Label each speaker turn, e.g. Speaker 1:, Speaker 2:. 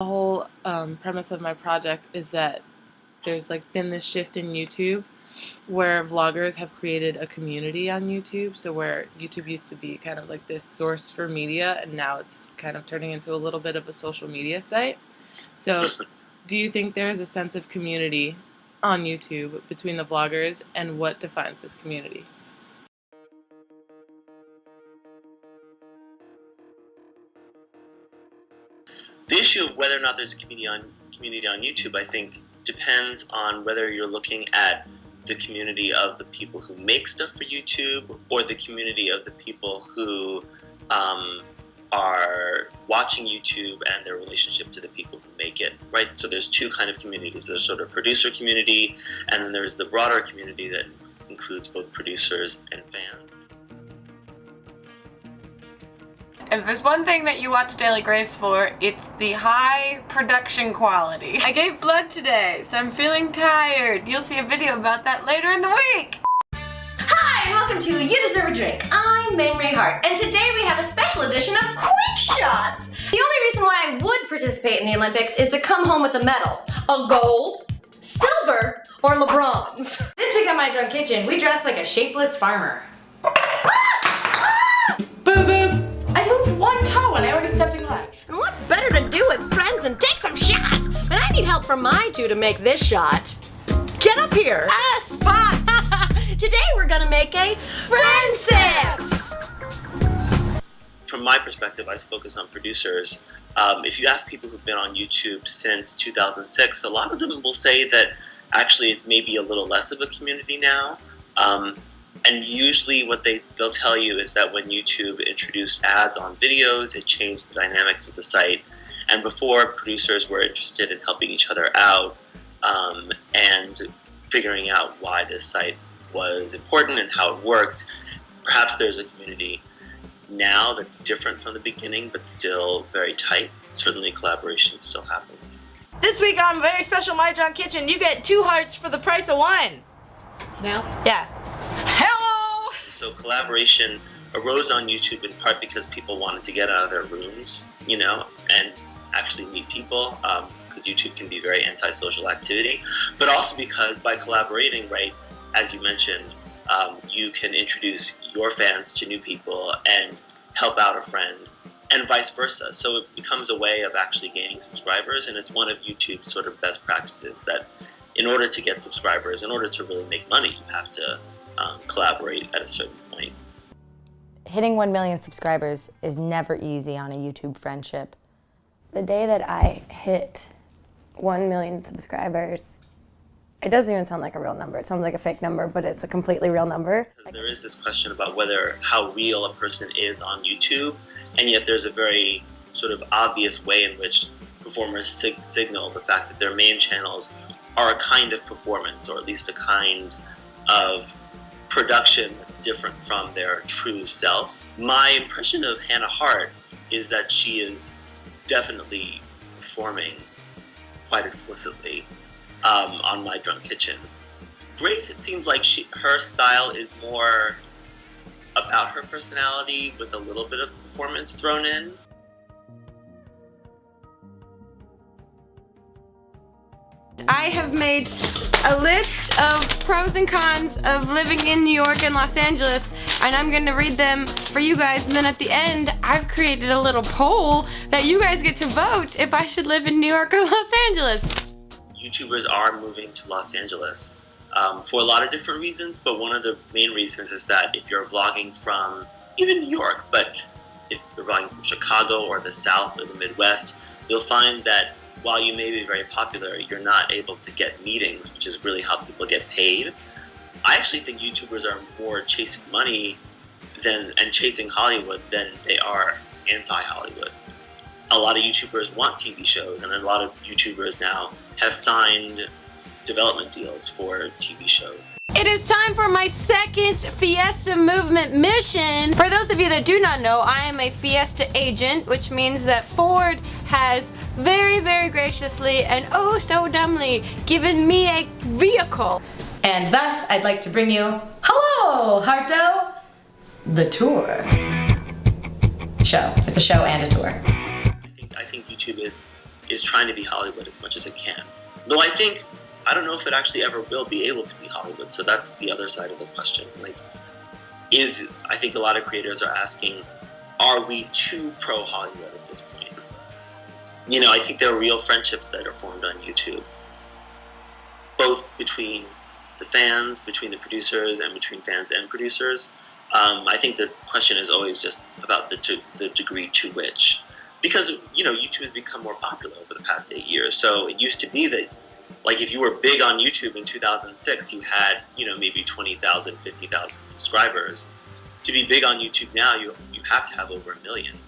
Speaker 1: The whole premise of my project is that there's been this shift in YouTube where vloggers have created a community on YouTube. So where YouTube used to be kind of like this source for media, and now it's kind of turning into a little bit of a social media site. So do you think there is a sense of community on YouTube between the vloggers, and what defines this community?
Speaker 2: The issue of whether or not there's a community on YouTube, I think, depends on whether you're looking at the community of the people who make stuff for YouTube or the community of the people who are watching YouTube and their relationship to the people who make it, right? So there's two kind of communities. There's sort of producer community, and then there's the broader community that includes both producers and fans.
Speaker 3: If there's one thing that you watch Daily Grace for, it's the high production quality. I gave blood today, so I'm feeling tired. You'll see a video about that later in the week.
Speaker 4: Hi, welcome to You Deserve a Drink. I'm Mamrie Hart, and today we have a special edition of Quick Shots. The only reason why I would participate in the Olympics is to come home with a medal. A gold, silver, or LeBron's.
Speaker 5: This week on My Drunk Kitchen, we dress like a shapeless farmer.
Speaker 3: Boop boop.
Speaker 5: I moved one toe and I already stepped in line.
Speaker 4: And what better to do with friends than take some shots? But I need help from my two to make this shot. Get up here.
Speaker 3: Us!
Speaker 4: Today we're gonna make a Friendsips!
Speaker 2: From my perspective, I focus on producers. If you ask people who've been on YouTube since 2006, a lot of them will say that actually it's maybe a little less of a community now. And usually what they'll tell you is that when YouTube introduced ads on videos, it changed the dynamics of the site. And before, producers were interested in helping each other out and figuring out why this site was important and how it worked. Perhaps there's a community now that's different from the beginning, but still very tight. Certainly collaboration still happens.
Speaker 3: This week on very special My Drunk Kitchen, you get 2 hearts for the price of 1.
Speaker 5: Now?
Speaker 3: Yeah.
Speaker 2: Hello! So collaboration arose on YouTube in part because people wanted to get out of their rooms, and actually meet people, because YouTube can be very antisocial activity, but also because by collaborating, right, as you mentioned, you can introduce your fans to new people and help out a friend, and vice versa. So it becomes a way of actually gaining subscribers, and it's one of YouTube's sort of best practices that in order to get subscribers, in order to really make money, you have to collaborate at a certain point.
Speaker 6: Hitting 1 million subscribers is never easy on a YouTube friendship. The day that I hit 1 million subscribers, it doesn't even sound like a real number. It sounds like a fake number, but it's a completely real number.
Speaker 2: Because there is this question about how real a person is on YouTube, and yet there's a very sort of obvious way in which performers signal the fact that their main channels are a kind of performance, or at least a kind of production that's different from their true self. My impression of Hannah Hart is that she is definitely performing quite explicitly on My Drunk Kitchen. Grace, it seems like her style is more about her personality with a little bit of performance thrown in.
Speaker 3: I have made a list of pros and cons of living in New York and Los Angeles, and I'm going to read them for you guys, and then at the end I've created a little poll that you guys get to vote if I should live in New York or Los Angeles.
Speaker 2: YouTubers are moving to Los Angeles for a lot of different reasons, but one of the main reasons is that if you're vlogging from even New York, but if you're vlogging from Chicago or the South or the Midwest, you'll find that while you may be very popular, you're not able to get meetings, which is really how people get paid. I actually think YouTubers are more chasing money and chasing Hollywood than they are anti-Hollywood. A lot of YouTubers want TV shows, and a lot of YouTubers now have signed development deals for TV shows.
Speaker 3: It is time for my second Fiesta Movement mission. For those of you that do not know, I am a Fiesta agent, which means that Ford has very, very graciously and oh so dumbly given me a vehicle.
Speaker 5: And thus, I'd like to bring you, hello, Harto, the tour. Show. It's a show and a tour.
Speaker 2: I think YouTube is is trying to be Hollywood as much as it can. Though I don't know if it actually ever will be able to be Hollywood. So that's the other side of the question. Like, I think a lot of creators are asking, are we too pro Hollywood at this point? You know, I think there are real friendships that are formed on YouTube, both between the fans, between the producers, and between fans and producers. I think the question is always just about the degree to which, because, you know, YouTube has become more popular over the past 8 years. So it used to be that, like, if you were big on YouTube in 2006, you had, you know, maybe 20,000, 50,000 subscribers. To be big on YouTube now, you have to have over 1 million.